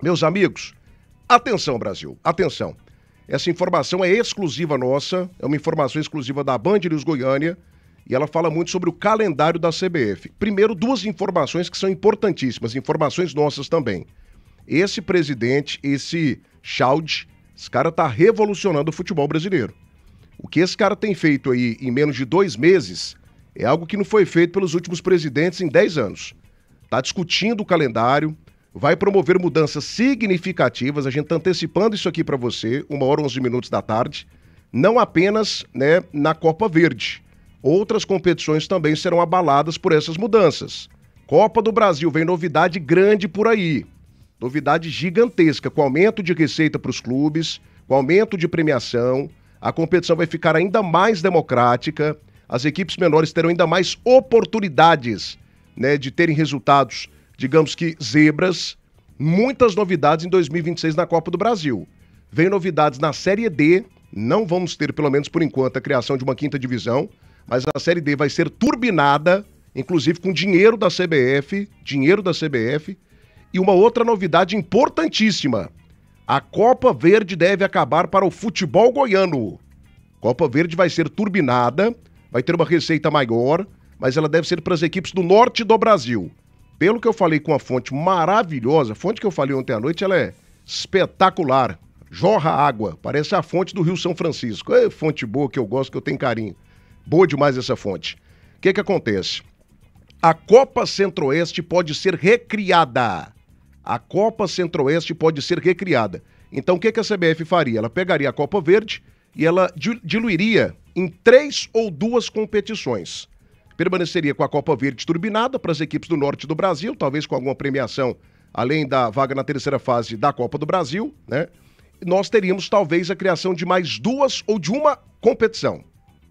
Meus amigos, atenção, Brasil, atenção. Essa informação é exclusiva nossa, é uma informação exclusiva da Band News Goiânia, e ela fala muito sobre o calendário da CBF. Primeiro, duas informações que são importantíssimas, informações nossas também. Esse presidente, esse Chalde, esse cara tá revolucionando o futebol brasileiro. O que esse cara tem feito aí em menos de 2 meses é algo que não foi feito pelos últimos presidentes em 10 anos. Tá discutindo o calendário, vai promover mudanças significativas, a gente tá antecipando isso aqui para você, 1h11 da tarde, não apenas, né, na Copa Verde. Outras competições também serão abaladas por essas mudanças. Copa do Brasil, vem novidade grande por aí. Novidade gigantesca, com aumento de receita para os clubes, com aumento de premiação. A competição vai ficar ainda mais democrática. As equipes menores terão ainda mais oportunidades, né, de terem resultados, digamos que zebras. Muitas novidades em 2026 na Copa do Brasil. Vem novidades na Série D. Não vamos ter, pelo menos por enquanto, a criação de uma 5ª divisão. Mas a Série D vai ser turbinada, inclusive com dinheiro da CBF. E uma outra novidade importantíssima. A Copa Verde deve acabar para o futebol goiano. Copa Verde vai ser turbinada, vai ter uma receita maior, mas ela deve ser para as equipes do norte do Brasil. Pelo que eu falei com uma fonte maravilhosa, a fonte que eu falei ontem à noite, ela é espetacular. Jorra água, parece a fonte do Rio São Francisco. É fonte boa que eu gosto, que eu tenho carinho. Boa demais essa fonte. O que acontece? A Copa Centro-Oeste pode ser recriada. A Copa Centro-Oeste pode ser recriada. Então o que a CBF faria? Ela pegaria a Copa Verde e ela diluiria em 3 ou 2 competições. Permaneceria com a Copa Verde turbinada para as equipes do norte do Brasil, talvez com alguma premiação, além da vaga na 3ª fase da Copa do Brasil, né? Nós teríamos talvez a criação de mais 2 ou de uma competição.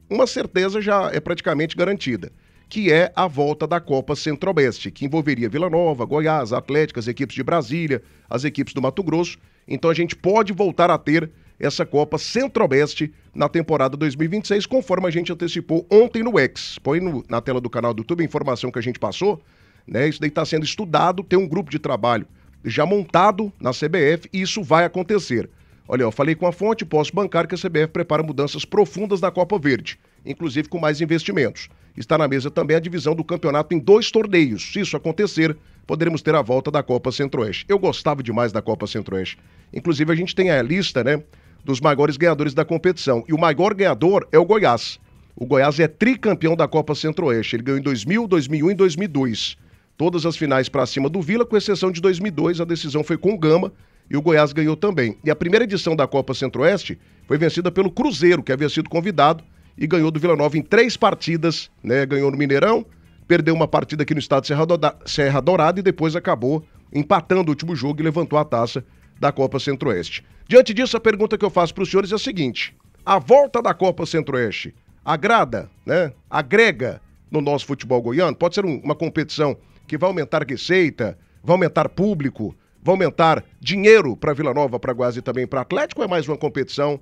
Uma certeza já é praticamente garantida, que é a volta da Copa Centro-Oeste, que envolveria Vila Nova, Goiás, Atlético, as equipes de Brasília, as equipes do Mato Grosso. Então a gente pode voltar a ter essa Copa Centro-Oeste na temporada 2026, conforme a gente antecipou ontem no X. Põe na tela do canal do YouTube a informação que a gente passou, né? Isso daí está sendo estudado, tem um grupo de trabalho já montado na CBF e isso vai acontecer. Olha, eu falei com a fonte, posso bancar que a CBF prepara mudanças profundas na Copa Verde, inclusive com mais investimentos. Está na mesa também a divisão do campeonato em 2 torneios. Se isso acontecer, poderemos ter a volta da Copa Centro-Oeste. Eu gostava demais da Copa Centro-Oeste. Inclusive, a gente tem a lista, né, dos maiores ganhadores da competição. E o maior ganhador é o Goiás. O Goiás é tricampeão da Copa Centro-Oeste. Ele ganhou em 2000, 2001 e 2002. Todas as finais para cima do Vila, com exceção de 2002, a decisão foi com o Gama. E o Goiás ganhou também. E a primeira edição da Copa Centro-Oeste foi vencida pelo Cruzeiro, que havia sido convidado, e ganhou do Vila Nova em 3 partidas, né? Ganhou no Mineirão, perdeu uma partida aqui no estado de Serra Dourada e depois acabou empatando o último jogo e levantou a taça da Copa Centro-Oeste. Diante disso, a pergunta que eu faço para os senhores é a seguinte: a volta da Copa Centro-Oeste agrada, né? Agrega no nosso futebol goiano? Pode ser uma competição que vai aumentar receita, vai aumentar público, vai aumentar dinheiro para Vila Nova, para Goiás e também para Atlético, ou é mais uma competição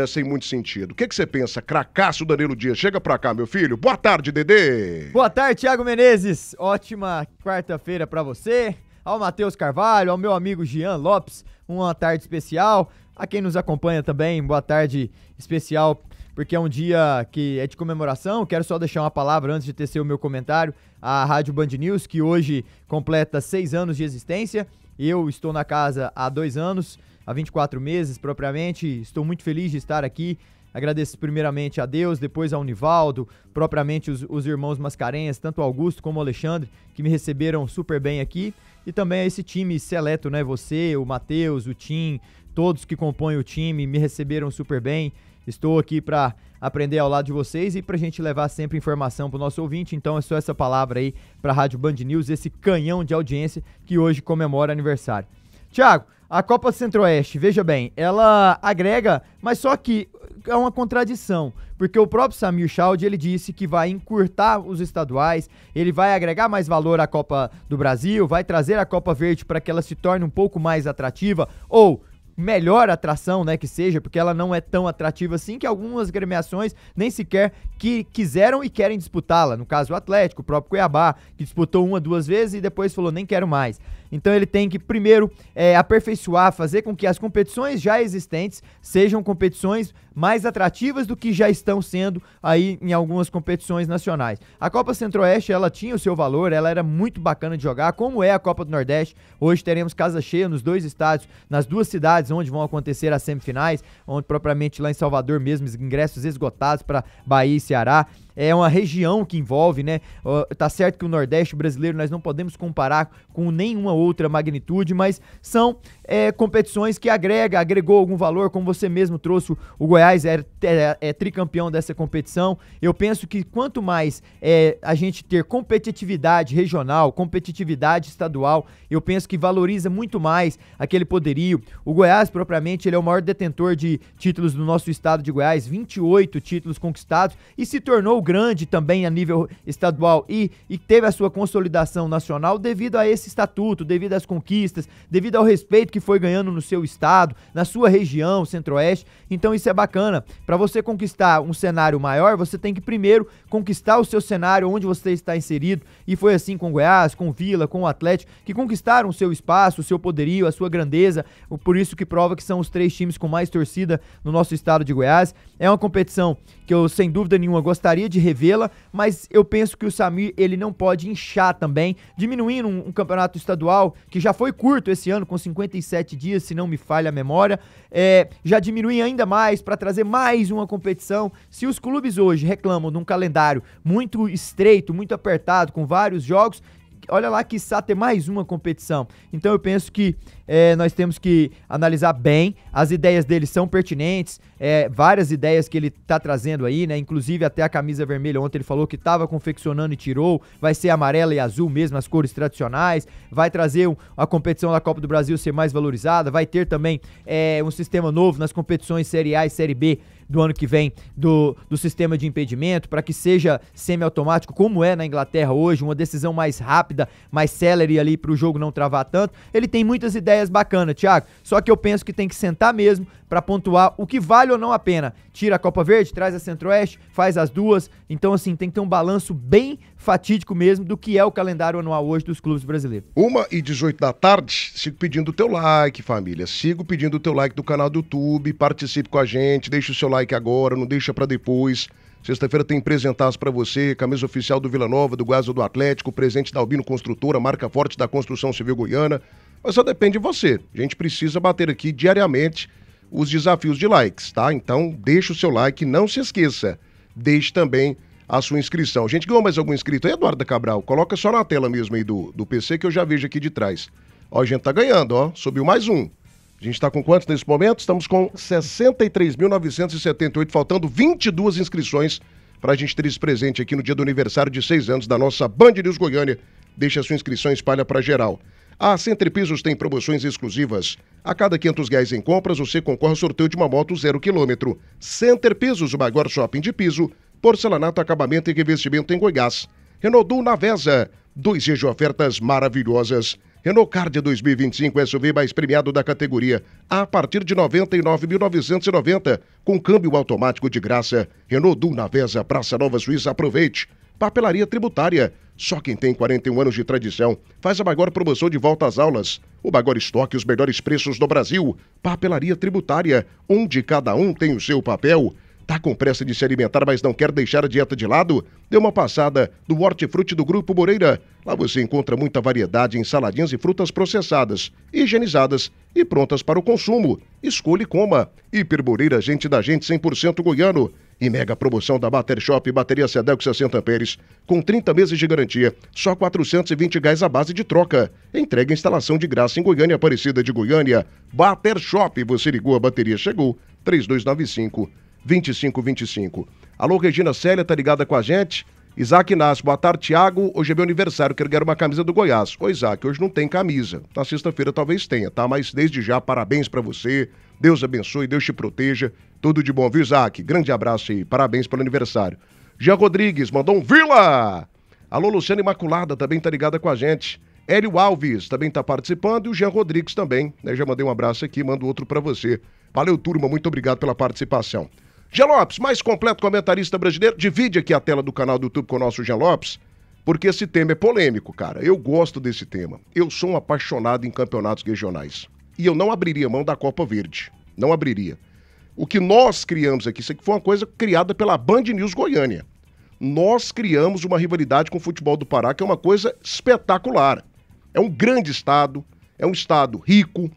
sem muito sentido? O que você pensa? Cracaço Danilo Dias, chega pra cá, meu filho. Boa tarde, Dedê. Boa tarde, Thiago Menezes. Ótima quarta-feira pra você, ao Matheus Carvalho, ao meu amigo Jean Lopes, uma tarde especial. A quem nos acompanha também, boa tarde especial, porque é um dia que é de comemoração. Quero só deixar uma palavra antes de tecer o meu comentário. A Rádio Band News, que hoje completa 6 anos de existência. Eu estou na casa há 2 anos, há 24 meses propriamente. Estou muito feliz de estar aqui. Agradeço primeiramente a Deus, depois ao Nivaldo, propriamente os irmãos Mascarenhas, tanto o Augusto como o Alexandre, que me receberam super bem aqui. E também a esse time seleto, né? Você, o Matheus, o Tim, todos que compõem o time me receberam super bem. Estou aqui para aprender ao lado de vocês e para a gente levar sempre informação para o nosso ouvinte. Então é só essa palavra aí para a Rádio Band News, esse canhão de audiência que hoje comemora aniversário. Thiago, a Copa Centro-Oeste, veja bem, ela agrega, mas só que é uma contradição, porque o próprio Samir Chalde, ele disse que vai encurtar os estaduais, ele vai agregar mais valor à Copa do Brasil, vai trazer a Copa Verde para que ela se torne um pouco mais atrativa, ou melhor atração, né, que seja, porque ela não é tão atrativa assim, que algumas agremiações nem sequer quiseram e querem disputá-la. No caso, o Atlético, o próprio Cuiabá, que disputou 1 ou 2 vezes e depois falou, nem quero mais. Então ele tem que primeiro aperfeiçoar, fazer com que as competições já existentes sejam competições mais atrativas do que já estão sendo aí em algumas competições nacionais. A Copa Centro-Oeste, ela tinha o seu valor, ela era muito bacana de jogar, como é a Copa do Nordeste. Hoje teremos casa cheia nos 2 estádios, nas 2 cidades onde vão acontecer as semifinais, onde propriamente lá em Salvador mesmo, ingressos esgotados para Bahia e Ceará. É uma região que envolve, né? Tá certo que o Nordeste brasileiro nós não podemos comparar com nenhuma outra magnitude, mas são competições que agregou algum valor, como você mesmo trouxe, o Goiás é tricampeão dessa competição. Eu penso que quanto mais a gente ter competitividade regional, competitividade estadual, eu penso que valoriza muito mais aquele poderio. O Goiás, propriamente, ele é o maior detentor de títulos do nosso estado de Goiás, 28 títulos conquistados, e se tornou grande também a nível estadual e teve a sua consolidação nacional devido a esse estatuto, devido às conquistas, devido ao respeito que foi ganhando no seu estado, na sua região, Centro-Oeste. Então isso é bacana. Para você conquistar um cenário maior, você tem que primeiro conquistar o seu cenário onde você está inserido, e foi assim com o Goiás, com o Vila, com o Atlético, que conquistaram o seu espaço, o seu poderio, a sua grandeza, por isso que prova que são os 3 times com mais torcida no nosso estado de Goiás. É uma competição que eu, sem dúvida nenhuma, gostaria de revê-la, mas eu penso que o Samir, ele não pode inchar também, diminuindo um campeonato estadual, que já foi curto esse ano, com 57 dias, se não me falha a memória, já diminuir ainda mais para trazer mais uma competição. Se os clubes hoje reclamam de um calendário muito estreito, muito apertado, com vários jogos, olha lá, quiçá ter mais uma competição. Então eu penso que nós temos que analisar bem, as ideias dele são pertinentes, várias ideias que ele tá trazendo aí, né, inclusive até a camisa vermelha, ontem ele falou que tava confeccionando e tirou, vai ser amarela e azul mesmo, as cores tradicionais, vai trazer a competição da Copa do Brasil ser mais valorizada, vai ter também um sistema novo nas competições Série A e Série B do ano que vem, do sistema de impedimento, para que seja semiautomático, como é na Inglaterra hoje, uma decisão mais rápida, mais célere ali para o jogo não travar tanto. Ele tem muitas ideias bacanas, Thiago, só que eu penso que tem que sentar mesmo para pontuar o que vale ou não a pena. Tira a Copa Verde, traz a Centro-Oeste, faz as duas, então assim, tem que ter um balanço bem fatídico mesmo do que é o calendário anual hoje dos clubes brasileiros. 1h18 da tarde, sigo pedindo o teu like, família, sigo pedindo o teu like do canal do YouTube, participe com a gente, deixa o seu like agora, não deixa pra depois. Sexta-feira tem presentaço pra você, camisa oficial do Vila Nova, do Goiás ou do Atlético, presente da Albino Construtora, marca forte da Construção Civil Goiana, mas só depende de você. A gente precisa bater aqui diariamente os desafios de likes, tá? Então deixa o seu like, não se esqueça, deixe também a sua inscrição. A gente ganhou mais algum inscrito aí, Eduardo Cabral? Coloca só na tela mesmo aí do PC que eu já vejo aqui de trás. Ó, a gente tá ganhando, ó, subiu mais um. A gente tá com quantos nesse momento? Estamos com 63.978, faltando 22 inscrições pra gente ter esse presente aqui no dia do aniversário de 6 anos da nossa Band News Goiânia. Deixa a sua inscrição e espalha pra geral. A Center Pisos tem promoções exclusivas. A cada R$500 em compras, você concorre ao sorteio de uma moto 0 km. Center Pisos, o maior shopping de piso, porcelanato, acabamento e revestimento em Goiás. Renault Dul Navesa, 2 dias de ofertas maravilhosas. Renault Card 2025, SUV mais premiado da categoria, a partir de R$ 99.990, com câmbio automático de graça. Renault Dul Navesa, Praça Nova Suíça, aproveite. Papelaria Tributária, só quem tem 41 anos de tradição. Faz a maior promoção de volta às aulas. O maior estoque, os melhores preços do Brasil. Papelaria Tributária, onde cada um tem o seu papel. Tá com pressa de se alimentar, mas não quer deixar a dieta de lado? Dê uma passada no Hortifruti do Grupo Moreira. Lá você encontra muita variedade em saladinhas e frutas processadas, higienizadas e prontas para o consumo. Escolha e coma. Hiper Moreira, gente da gente, 100% goiano. E mega promoção da Bater Shop, bateria Sedelco 60 amperes, com 30 meses de garantia, só R$ 420 a base de troca. Entrega instalação de graça em Goiânia, Aparecida de Goiânia. Bater Shop, você ligou, a bateria chegou. 3295-2525. Alô, Regina Célia, tá ligada com a gente? Isaac Inácio, boa tarde, Thiago. Hoje é meu aniversário, quero ganhar uma camisa do Goiás. Ô, Isaac, hoje não tem camisa. Na sexta-feira talvez tenha, tá? Mas desde já, parabéns pra você. Deus abençoe, Deus te proteja. Tudo de bom, viu, Isaac? Grande abraço aí, parabéns pelo aniversário. Jean Rodrigues, mandou um Vila! Alô, Luciana Imaculada, também tá ligada com a gente. Hélio Alves também tá participando e o Jean Rodrigues também, né? Já mandei um abraço aqui, mando outro pra você. Valeu, turma, muito obrigado pela participação. Jean Lopes, mais completo comentarista brasileiro, divide aqui a tela do canal do YouTube com o nosso Jean Lopes. porque esse tema é polêmico, cara. Eu gosto desse tema. Eu sou um apaixonado em campeonatos regionais. E eu não abriria mão da Copa Verde. Não abriria. O que nós criamos aqui, isso aqui foi uma coisa criada pela Band News Goiânia. Nós criamos uma rivalidade com o futebol do Pará, que é uma coisa espetacular. É um grande estado, é um estado rico,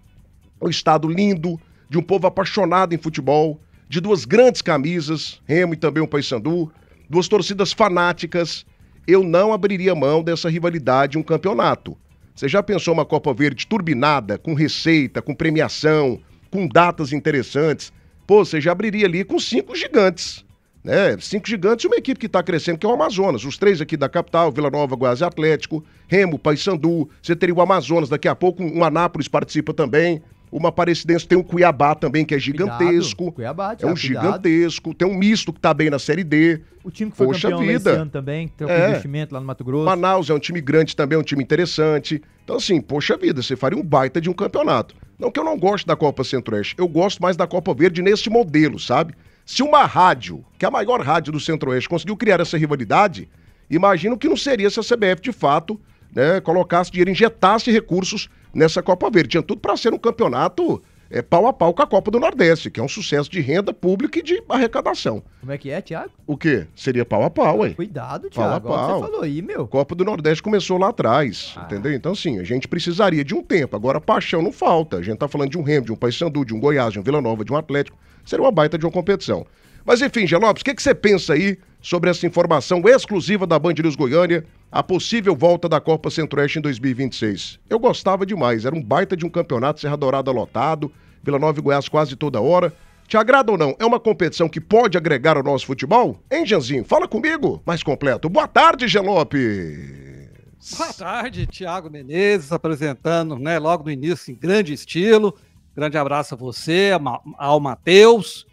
um estado lindo, de um povo apaixonado em futebol, de duas grandes camisas, Remo e também o Paysandu, duas torcidas fanáticas. Eu não abriria mão dessa rivalidade em um campeonato. Você já pensou uma Copa Verde turbinada, com receita, com premiação, com datas interessantes? Pô, você já abriria ali com 5 gigantes, né? 5 gigantes e uma equipe que está crescendo, que é o Amazonas. Os 3 aqui da capital, Vila Nova, Goiás e Atlético, Remo, Paysandu. Você teria o Amazonas, daqui a pouco um Anápolis participa também. Uma Aparecidense, tem um Cuiabá também, que é gigantesco. Cuiabá, é um gigantesco. Tem um misto que tá bem na Série D. O time que foi campeão esse ano também, tem um investimento lá no Mato Grosso. Manaus é um time grande também, é um time interessante. Então, assim, poxa vida, você faria um baita de um campeonato. Não que eu não goste da Copa Centro-Oeste, eu gosto mais da Copa Verde neste modelo, sabe? Se uma rádio, que é a maior rádio do Centro-Oeste, conseguiu criar essa rivalidade, imagino que não seria se a CBF, de fato, né, colocasse dinheiro, injetasse recursos nessa Copa Verde. Tinha tudo para ser um campeonato pau a pau com a Copa do Nordeste, que é um sucesso de renda pública e de arrecadação. Como é que é, Thiago? O quê? Seria pau a pau, ué. Cuidado, Thiago. Pau a pau. Você falou aí, meu. Copa do Nordeste começou lá atrás, entendeu? Então, assim, a gente precisaria de um tempo. Agora, paixão não falta. A gente tá falando de um Remo, de um Paysandu, de um Goiás, de um Vila Nova, de um Atlético. Seria uma baita de uma competição. Mas, enfim, Jean Lopes, o que você pensa aí sobre essa informação exclusiva da Band News Goiânia, a possível volta da Copa Centro-Oeste em 2026? Eu gostava demais, era um baita de um campeonato, Serra Dourada lotado, Vila Nova e Goiás quase toda hora. Te agrada ou não? É uma competição que pode agregar ao nosso futebol? Hein, Janzinho? Fala comigo, mais completo. Boa tarde, Jean Lopes. Boa tarde, Thiago Menezes, apresentando, né, logo no início, em grande estilo. Grande abraço a você, ao Matheus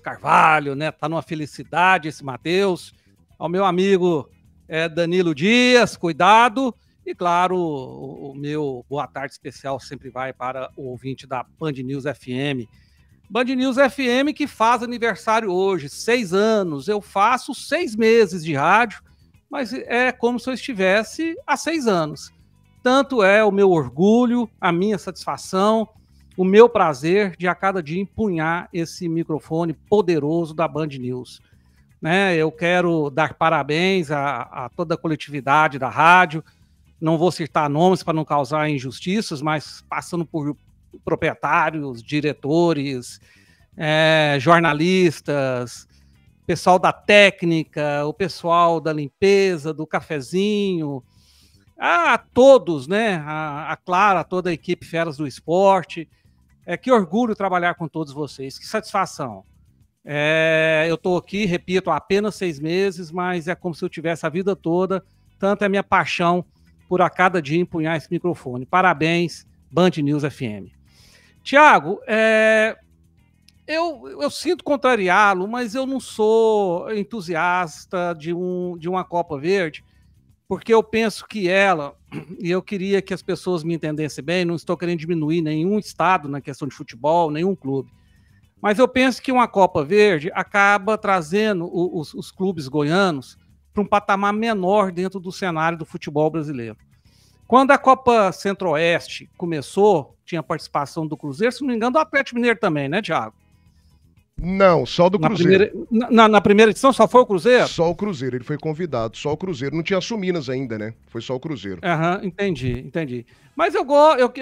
Carvalho, né? Tá numa felicidade esse Matheus. Ao meu amigo Danilo Dias, cuidado. E claro, o meu boa tarde especial sempre vai para o ouvinte da Band News FM. Band News FM que faz aniversário hoje, 6 anos. Eu faço 6 meses de rádio, mas é como se eu estivesse há 6 anos. Tanto é o meu orgulho, a minha satisfação, o meu prazer de a cada dia empunhar esse microfone poderoso da Band News. Né? Eu quero dar parabéns a toda a coletividade da rádio. Não vou citar nomes para não causar injustiças, mas passando por proprietários, diretores, jornalistas, pessoal da técnica, o pessoal da limpeza, do cafezinho, a todos, né? A Clara, toda a equipe Feras do Esporte. Que orgulho trabalhar com todos vocês, que satisfação. Eu estou aqui, repito, há apenas 6 meses, mas é como se eu tivesse a vida toda, tanto é minha paixão por a cada dia empunhar esse microfone. Parabéns, Band News FM. Tiago, eu sinto contrariá-lo, mas eu não sou entusiasta de uma Copa Verde, porque eu penso que ela, e eu queria que as pessoas me entendessem bem, não estou querendo diminuir nenhum estado na questão de futebol, nenhum clube, mas eu penso que uma Copa Verde acaba trazendo os clubes goianos para um patamar menor dentro do cenário do futebol brasileiro. Quando a Copa Centro-Oeste começou, tinha participação do Cruzeiro, se não me engano, do Atlético Mineiro também, né, Thiago? Não, só do Cruzeiro. Na primeira edição só foi o Cruzeiro? Só o Cruzeiro, ele foi convidado, só o Cruzeiro. Não tinha as Minas ainda, né? Foi só o Cruzeiro. Entendi. Mas eu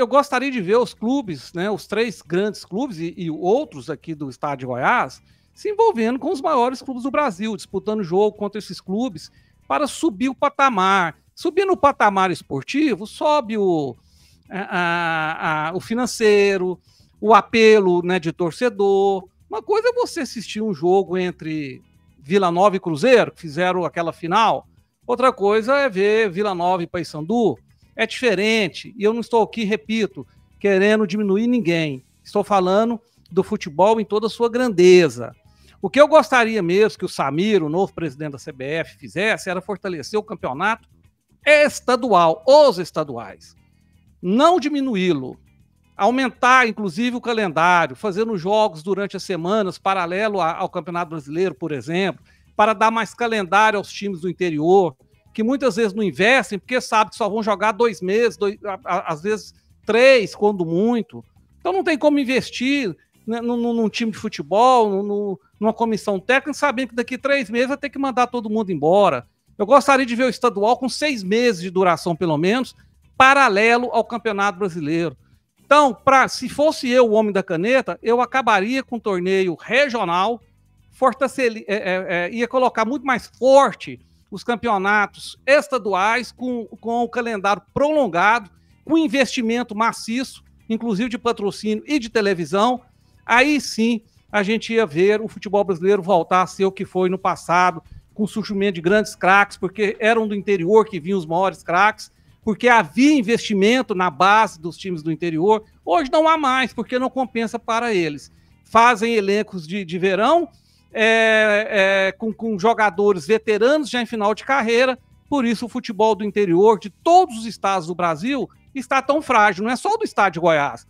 gostaria de ver os clubes, né, os 3 grandes clubes e outros aqui do estado de Goiás, se envolvendo com os maiores clubes do Brasil, disputando jogo contra esses clubes para subir o patamar. Subindo o patamar esportivo, sobe o financeiro, o apelo, né, de torcedor. Uma coisa é você assistir um jogo entre Vila Nova e Cruzeiro, que fizeram aquela final. Outra coisa é ver Vila Nova e Paysandu. É diferente. E eu não estou aqui, repito, querendo diminuir ninguém. Estou falando do futebol em toda a sua grandeza. O que eu gostaria mesmo que o Samir, o novo presidente da CBF, fizesse era fortalecer o campeonato estadual, os estaduais. Não diminuí-lo. Aumentar, inclusive, o calendário, fazendo jogos durante as semanas, paralelo ao Campeonato Brasileiro, por exemplo, para dar mais calendário aos times do interior. que muitas vezes não investem, porque sabem que só vão jogar 2 meses, às vezes 3, quando muito. Então não tem como investir, né, num time de futebol, numa comissão técnica, sabendo que daqui 3 meses vai ter que mandar todo mundo embora. Eu gostaria de ver o estadual com 6 meses de duração, pelo menos, paralelo ao Campeonato Brasileiro. Então, se fosse eu o homem da caneta, eu acabaria com o torneio regional, ia colocar muito mais forte os campeonatos estaduais, com o calendário prolongado, com investimento maciço, inclusive de patrocínio e de televisão. Aí sim a gente ia ver o futebol brasileiro voltar a ser o que foi no passado, com o surgimento de grandes craques, porque eram do interior que vinham os maiores craques, porque havia investimento na base dos times do interior. Hoje não há mais, porque não compensa para eles. Fazem elencos de verão, com jogadores veteranos já em final de carreira, por isso o futebol do interior, de todos os estados do Brasil, está tão frágil, não é só do estado de Goiás.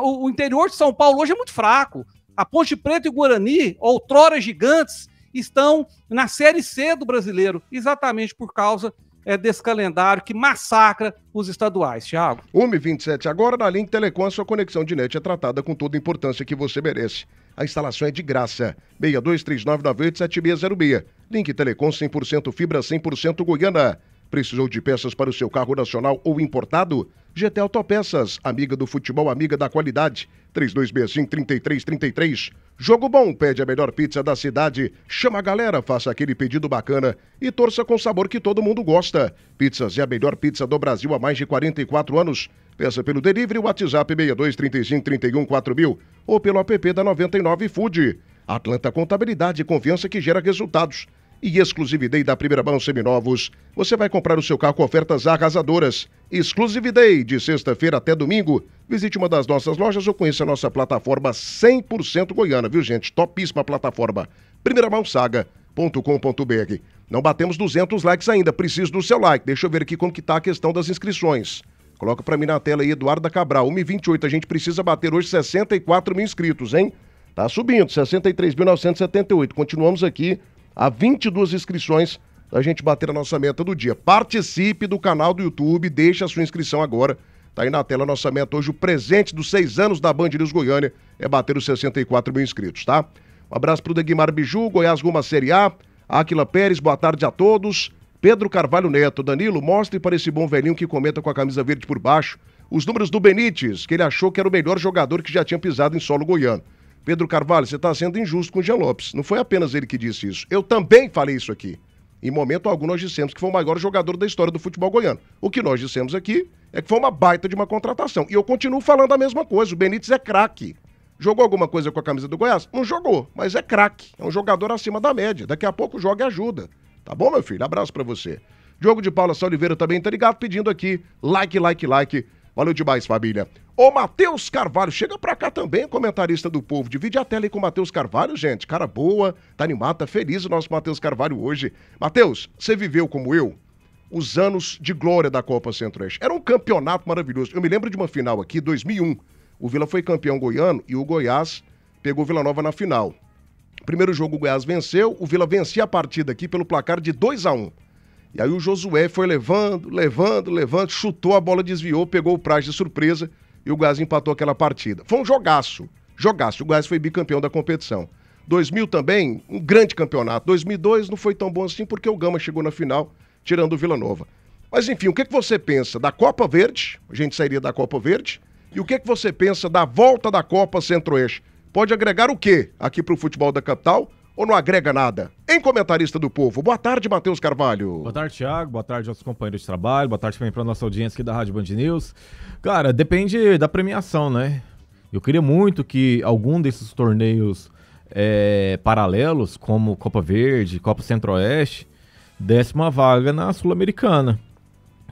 O interior de São Paulo hoje é muito fraco. A Ponte Preta e o Guarani, outrora gigantes, estão na Série C do brasileiro, exatamente por causa desse calendário que massacra os estaduais, Thiago. 1h27 agora, na Link Telecom, a sua conexão de net é tratada com toda a importância que você merece. A instalação é de graça. 6239987606. Link Telecom 100% fibra, 100% Goiânia. Precisou de peças para o seu carro nacional ou importado? GT Autopeças, amiga do futebol, amiga da qualidade. 3265-3333. Jogo bom, pede a melhor pizza da cidade. Chama a galera, faça aquele pedido bacana e torça com sabor que todo mundo gosta. Pizzas é a melhor pizza do Brasil há mais de 44 anos. Peça pelo delivery, WhatsApp 6235314000 ou pelo app da 99 Food. Atlanta Contabilidade, confiança que gera resultados. E Exclusividade da Primeira Mão Seminovos. Você vai comprar o seu carro com ofertas arrasadoras. Exclusividade de sexta-feira até domingo. Visite uma das nossas lojas ou conheça a nossa plataforma 100% goiana, viu gente? Topíssima plataforma. primeiramãosaga.com.br. Não batemos 200 likes ainda, preciso do seu like. Deixa eu ver aqui como que tá a questão das inscrições. Coloca pra mim na tela aí, Eduardo Cabral, 1h28, a gente precisa bater hoje 64 mil inscritos, hein? Tá subindo, 63.978. Continuamos aqui a 22 inscrições da gente bater a nossa meta do dia. Participe do canal do YouTube, deixe a sua inscrição agora. Tá aí na tela a nossa meta hoje, o presente dos 6 anos da Band News Goiânia é bater os 64 mil inscritos, tá? Um abraço pro Degmar Biju, Goiás Rumo à Série A, Áquila Pérez, boa tarde a todos. Pedro Carvalho Neto, Danilo, mostre para esse bom velhinho que comenta com a camisa verde por baixo os números do Benítez, que ele achou que era o melhor jogador que já tinha pisado em solo goiano. Pedro Carvalho, você está sendo injusto com o Jean Lopes. Não foi apenas ele que disse isso. Eu também falei isso aqui. Em momento algum nós dissemos que foi o maior jogador da história do futebol goiano. O que nós dissemos aqui é que foi uma baita de uma contratação. E eu continuo falando a mesma coisa. O Benítez é craque. Jogou alguma coisa com a camisa do Goiás? Não jogou, mas é craque. É um jogador acima da média. Daqui a pouco joga e ajuda. Tá bom, meu filho? Abraço pra você. Diogo de Paula Oliveira também tá ligado, pedindo aqui like. Valeu demais, família. Ô, Matheus Carvalho, chega pra cá também, comentarista do Povo. Divide a tela aí com o Matheus Carvalho, gente. Cara boa, tá animado, tá feliz o nosso Matheus Carvalho hoje. Matheus, você viveu como eu os anos de glória da Copa Centro-Oeste. Era um campeonato maravilhoso. Eu me lembro de uma final aqui, 2001. O Vila foi campeão goiano e o Goiás pegou o Vila Nova na final. Primeiro jogo o Goiás venceu, o Vila vencia a partida aqui pelo placar de 2-1. E aí o Josué foi levando, chutou, a bola desviou, pegou o Praz de surpresa e o Goiás empatou aquela partida. Foi um jogaço. O Goiás foi bicampeão da competição. 2000 também, um grande campeonato. 2002 não foi tão bom assim porque o Gama chegou na final, tirando o Vila Nova. Mas enfim, o que você pensa da Copa Verde? A gente sairia da Copa Verde. E o que você pensa da volta da Copa Centro-Oeste? Pode agregar o quê aqui pro futebol da capital? Ou não agrega nada? Em comentarista do Povo. Boa tarde, Matheus Carvalho. Boa tarde, Thiago. Boa tarde aos companheiros de trabalho. Boa tarde também para nossa audiência aqui da Rádio Band News. Cara, depende da premiação, né? Eu queria muito que algum desses torneios paralelos, como Copa Verde, Copa Centro-Oeste, desse uma vaga na Sul-Americana.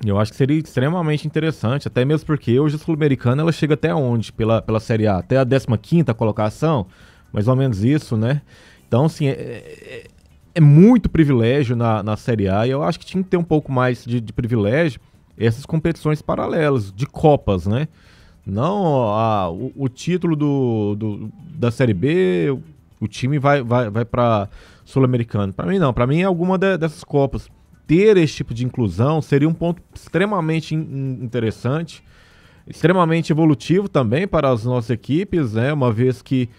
Eu acho que seria extremamente interessante, até mesmo porque hoje a Sul-Americana ela chega até onde? Pela Série A? Até a 15ª colocação? Mais ou menos isso, né? Então, assim, é muito privilégio na Série A e eu acho que tinha que ter um pouco mais de privilégio essas competições paralelas, de Copas, né? Não o título da Série B, o time vai para Sul-Americano. Para mim não, para mim é alguma dessas Copas. ter esse tipo de inclusão seria um ponto extremamente interessante, extremamente evolutivo também para as nossas equipes, né? Uma vez que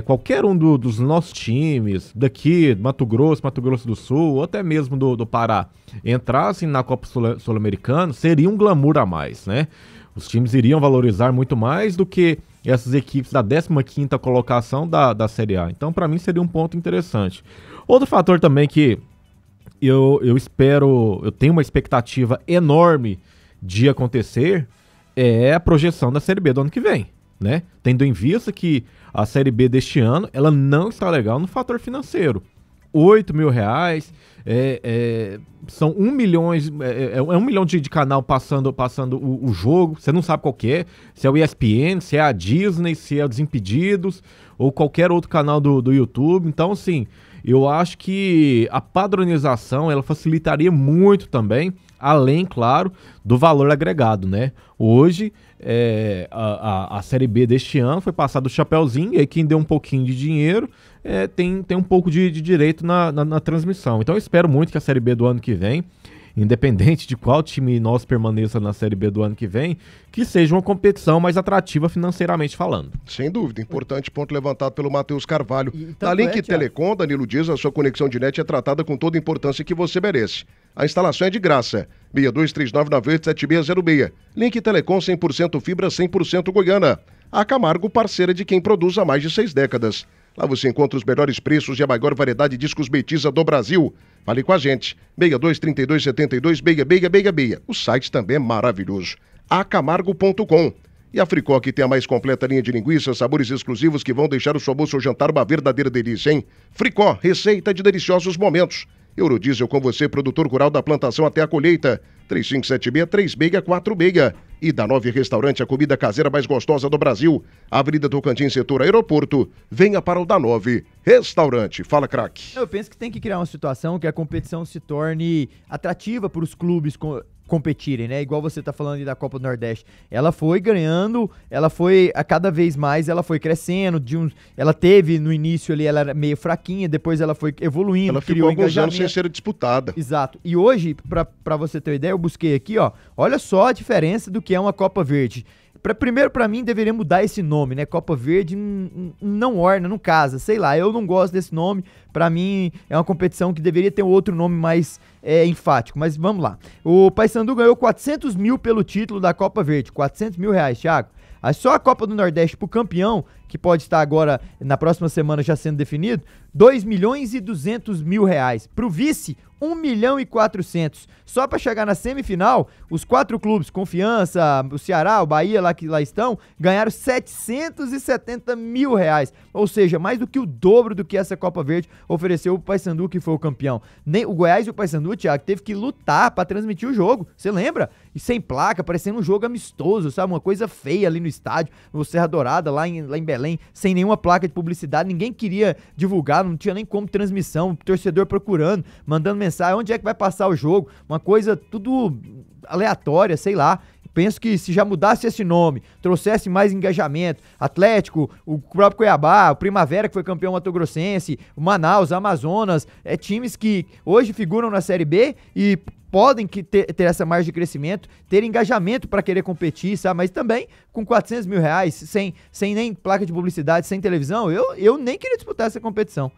qualquer um dos nossos times, daqui, Mato Grosso do Sul, ou até mesmo do Pará, entrassem na Copa Sul-Americana, seria um glamour a mais, né? Os times iriam valorizar muito mais do que essas equipes da 15ª colocação da Série A. Então, para mim, seria um ponto interessante. Outro fator também que eu tenho uma expectativa enorme de acontecer é a projeção da Série B do ano que vem, né? Tendo em vista que a Série B deste ano, ela não está legal no fator financeiro. R$8 mil, são 1 milhão, é 1 milhão de canal passando o jogo, você não sabe qual que é, se é o ESPN, se é a Disney, se é o Desimpedidos, ou qualquer outro canal do YouTube. Então, assim, eu acho que a padronização, ela facilitaria muito também, além, claro, do valor agregado, né? Hoje, a Série B deste ano foi passada o chapéuzinho, e aí quem deu um pouquinho de dinheiro tem um pouco de direito na transmissão. Então eu espero muito que a Série B do ano que vem, independente de qual time nosso permaneça na Série B do ano que vem, que seja uma competição mais atrativa financeiramente falando. Sem dúvida, importante ponto levantado pelo Matheus Carvalho. Então, Na Link Telecom, Danilo Dias, a sua conexão de net é tratada com toda a importância que você merece. A instalação é de graça. 6239987606. Link Telecom 100% fibra, 100% Goiânia. A Camargo, parceira de quem produz há mais de 6 décadas. Lá você encontra os melhores preços e a maior variedade de discos Betiza do Brasil. Fale com a gente. 6232726666. O site também é maravilhoso. acamargo.com. E a Fricó, que tem a mais completa linha de linguiças, sabores exclusivos que vão deixar o seu almoço ou jantar uma verdadeira delícia, hein? Fricó, receita de deliciosos momentos. Eurodiesel com você, produtor rural da plantação até a colheita. 3576-3646. E da Nove Restaurante, a comida caseira mais gostosa do Brasil. Avenida Tocantins, setor aeroporto. Venha para o da Nove Restaurante. Fala, craque. Eu penso que tem que criar uma situação que a competição se torne atrativa para os clubes competirem, né? Igual você tá falando aí da Copa do Nordeste. Ela foi ganhando, a cada vez mais ela foi crescendo, ela teve no início ali, ela era meio fraquinha, depois ela foi evoluindo, ela ficou alguns anos sem ser disputada. Exato. E hoje, pra você ter uma ideia, eu busquei aqui, ó, olha só a diferença do que é uma Copa Verde. Primeiro, pra mim, deveria mudar esse nome, né? Copa Verde não orna, não casa, sei lá, eu não gosto desse nome. Pra mim, é uma competição que deveria ter um outro nome mais enfático, mas vamos lá. O Paysandu ganhou 400 mil pelo título da Copa Verde, 400 mil reais, Thiago. Só a Copa do Nordeste pro campeão, que pode estar agora, na próxima semana já sendo definido, 2 milhões e 200 mil reais. Pro vice, 1 milhão e 400. Só para chegar na semifinal, os 4 clubes, Confiança, o Ceará, o Bahia, que lá estão, ganharam 770 mil reais. Ou seja, mais do que o dobro do que essa Copa Verde ofereceu o Paysandu, que foi o campeão. Nem o Goiás e o Paysandu, Thiago, teve que lutar para transmitir o jogo. Você lembra? E sem placa, parecendo um jogo amistoso, sabe? Uma coisa feia ali no estádio, no Serra Dourada, lá em Belém, sem nenhuma placa de publicidade. Ninguém queria divulgar, não tinha nem como transmissão. O torcedor procurando, mandando mensagem, onde é que vai passar o jogo? Uma coisa tudo aleatória, sei lá. Penso que se já mudasse esse nome, trouxesse mais engajamento, Atlético, o próprio Cuiabá, o Primavera, que foi campeão mato-grossense, o Manaus, Amazonas, times que hoje figuram na Série B e podem ter essa margem de crescimento, ter engajamento para querer competir, sabe? Mas também com 400 mil reais, sem nem placa de publicidade, sem televisão, eu nem queria disputar essa competição.